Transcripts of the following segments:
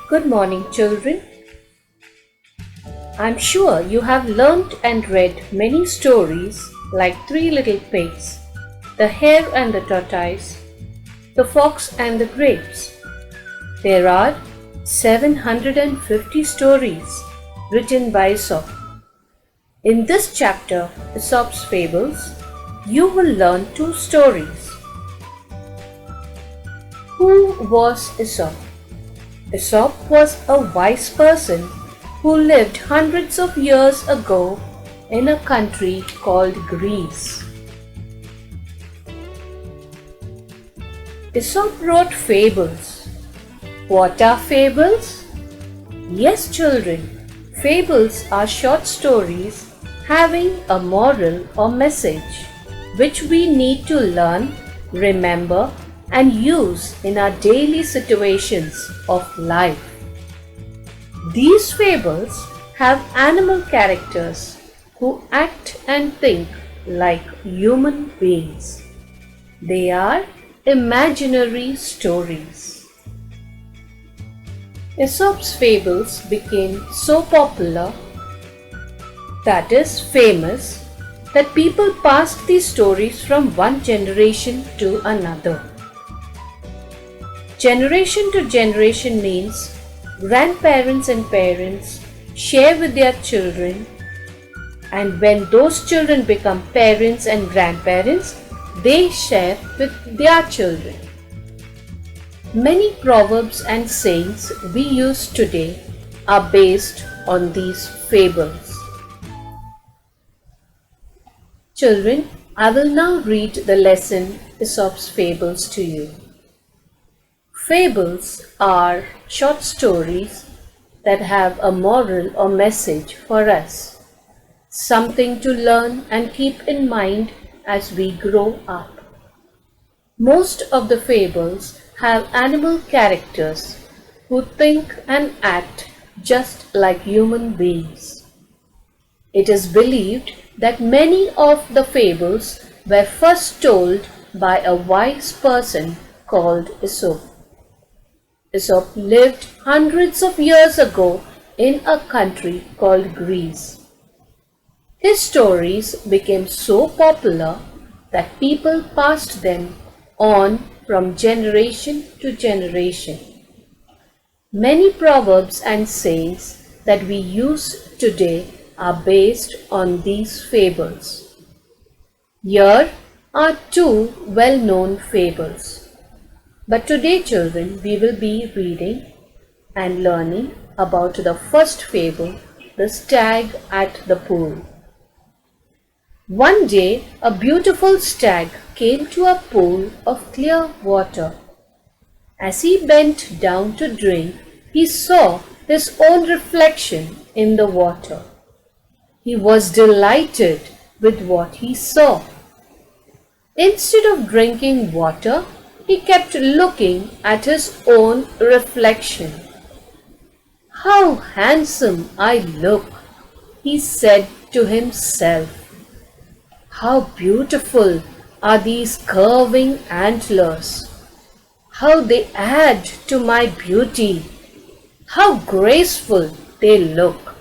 Good morning, children. I'm sure you have learnt and read many stories like Three Little Pigs, The Hare and the Tortoise, The Fox and the Grapes. There are 750 stories written by Aesop. In this chapter, Aesop's Fables, you will learn two stories. Who was Aesop? Aesop was a wise person who lived hundreds of years ago in a country called Greece. Aesop wrote fables. What are fables? Yes, children, fables are short stories having a moral or message which we need to learn, remember, and use in our daily situations of life. These fables have animal characters who act and think like human beings. They are imaginary stories. Aesop's fables became so popular, that is famous, that people passed these stories from one generation to another. Generation to generation means grandparents and parents share with their children, and when those children become parents and grandparents, they share with their children. Many proverbs and sayings we use today are based on these fables. Children, I will now read the lesson Aesop's Fables to you. Fables are short stories that have a moral or message for us, something to learn and keep in mind as we grow up. Most of the fables have animal characters who think and act just like human beings. It is believed that many of the fables were first told by a wise person called Aesop. Aesop lived hundreds of years ago in a country called Greece. His stories became so popular that people passed them on from generation to generation. Many proverbs and sayings that we use today are based on these fables. Here are two well-known fables. But today, children, we will be reading and learning about the first fable, the stag at the pool. One day, a beautiful stag came to a pool of clear water. As he bent down to drink, he saw his own reflection in the water. He was delighted with what he saw. Instead of drinking water, he kept looking at his own reflection. "How handsome I look," he said to himself. "How beautiful are these curving antlers. How they add to my beauty. How graceful they look."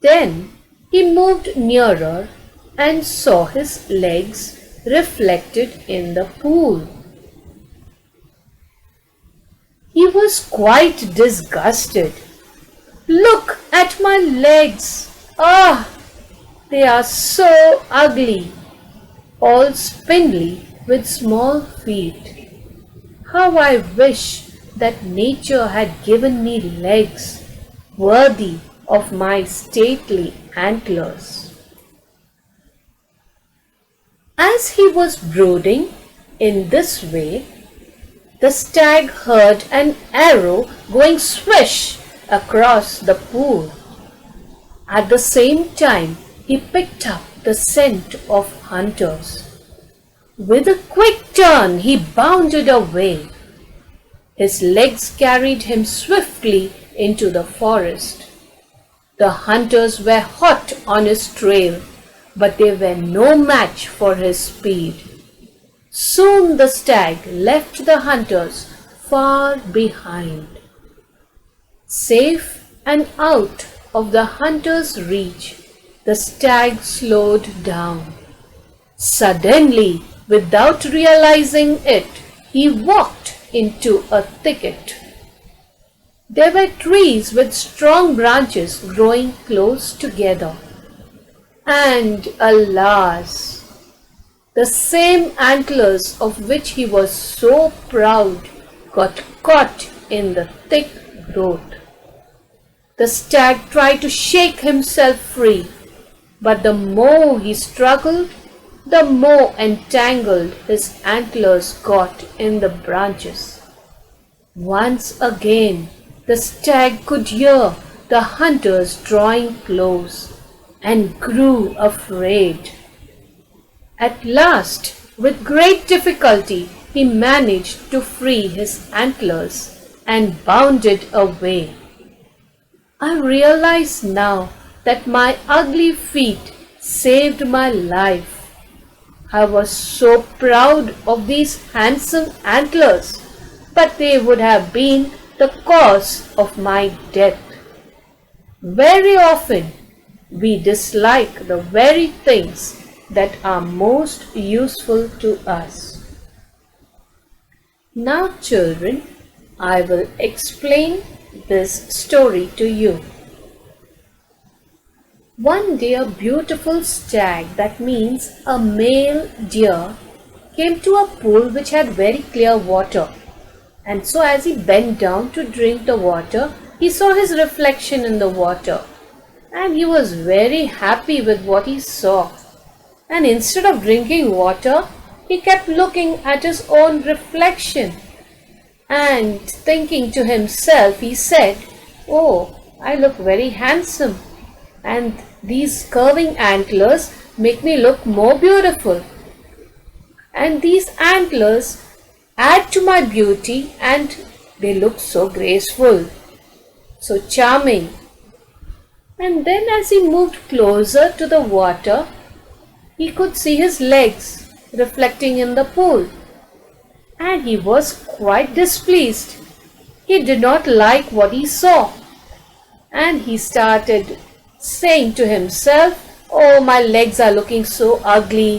Then he moved nearer and saw his legs reflected in the pool. He was quite disgusted. "Look at my legs! Ah, they are so ugly, all spindly with small feet. How I wish that nature had given me legs worthy of my stately antlers." As he was brooding in this way, the stag heard an arrow going swish across the pool. At the same time, he picked up the scent of hunters. With a quick turn, he bounded away. His legs carried him swiftly into the forest. The hunters were hot on his trail, but they were no match for his speed. Soon the stag left the hunters far behind. Safe and out of the hunter's reach, the stag slowed down. Suddenly, without realizing it, he walked into a thicket. There were trees with strong branches growing close together. And alas! The same antlers of which he was so proud got caught in the thick growth. The stag tried to shake himself free, but the more he struggled, the more entangled his antlers got in the branches. Once again, the stag could hear the hunters drawing close and grew afraid. At last, with great difficulty, he managed to free his antlers and bounded away. I realize now that my ugly feet saved my life. I was so proud of these handsome antlers, but they would have been the cause of my death. Very often, we dislike the very things that are most useful to us. Now, children, I will explain this story to you. One day a beautiful stag, that means a male deer, came to a pool which had very clear water. And so as he bent down to drink the water, he saw his reflection in the water. And he was very happy with what he saw. And instead of drinking water, he kept looking at his own reflection. And thinking to himself, he said, "Oh, I look very handsome. And these curving antlers make me look more beautiful. And these antlers add to my beauty and they look so graceful, so charming." And then as he moved closer to the water, he could see his legs reflecting in the pool. And he was quite displeased. He did not like what he saw. And he started saying to himself, "Oh, my legs are looking so ugly.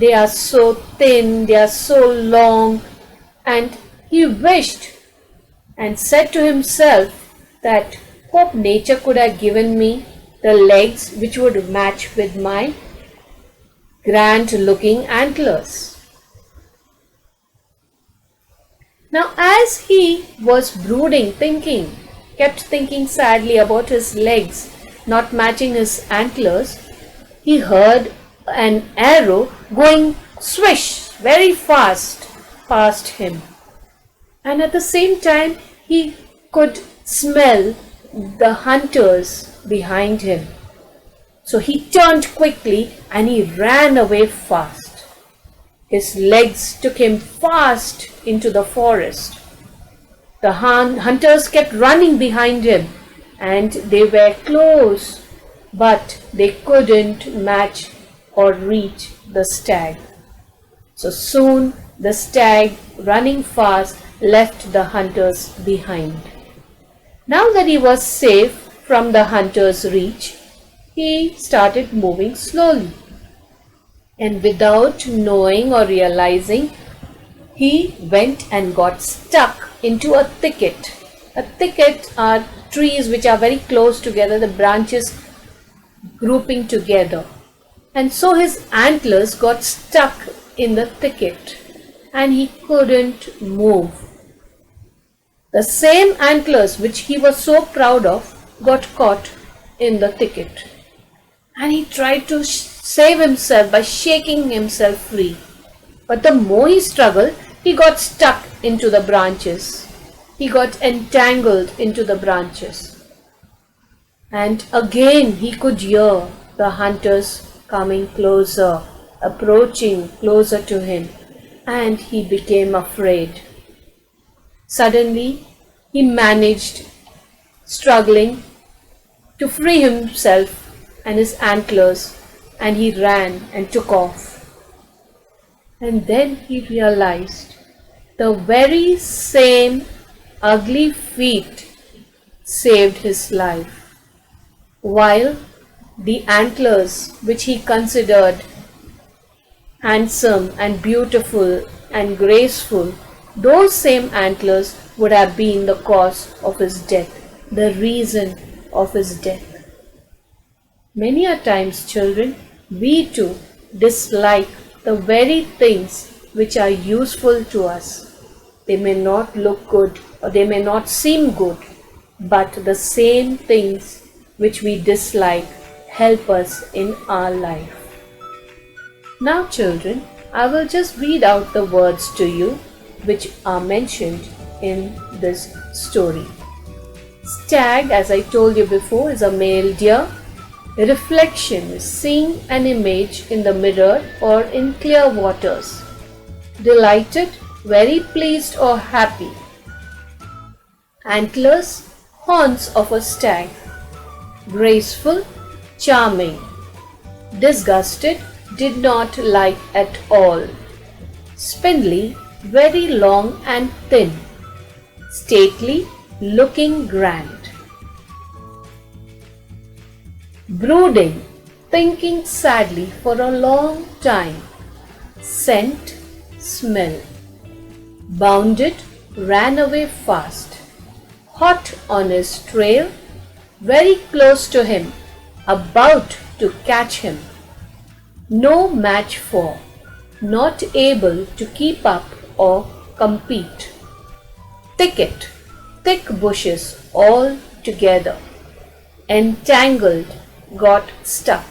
They are so thin. They are so long." And he wished and said to himself that hope nature could have given me the legs which would match with my grand looking antlers. Now as he was brooding, kept thinking sadly about his legs not matching his antlers, he heard an arrow going swish very fast past him. And at the same time he could smell the hunters behind him. So he turned quickly and he ran away fast. His legs took him fast into the forest. The hunters kept running behind him and they were close, but they couldn't match or reach the stag. So soon the stag, running fast, left the hunters behind. Now that he was safe from the hunter's reach, he started moving slowly. And without knowing or realizing, he went and got stuck into a thicket. A thicket are trees which are very close together, the branches grouping together. And so his antlers got stuck in the thicket and he couldn't move. The same antlers which he was so proud of got caught in the thicket. And he tried to save himself by shaking himself free. But the more he struggled, he got stuck into the branches. He got entangled into the branches. And again he could hear the hunters coming closer, approaching closer to him, and he became afraid. Suddenly he managed, struggling, to free himself and his antlers, and he ran and took off. And then he realized the very same ugly feet saved his life, while the antlers, which he considered handsome and beautiful and graceful, those same antlers would have been the cause of his death, the reason of his death. Many a times, children, we too dislike the very things which are useful to us. They may not look good or they may not seem good, but the same things which we dislike help us in our life. Now, children, I will just read out the words to you which are mentioned in this story. Stag, as I told you before, is a male deer. Reflection is seeing an image in the mirror or in clear waters. Delighted, very pleased or happy. Antlers, horns of a stag. Graceful, charming. Disgusted, did not like at all. Spindly, very long and thin. Stately, looking grand. Brooding, thinking sadly for a long time. Scent, smell. Bounded, ran away fast. Hot on his trail, very close to him, about to catch him. No match for, not able to keep up or compete. Thicket, thick bushes all together. Entangled, got stuck.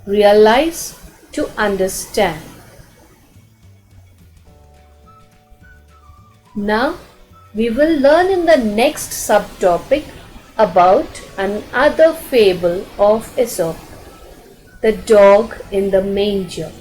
Realize, to understand. Now, we will learn in the next subtopic about another fable of Aesop, the dog in the manger.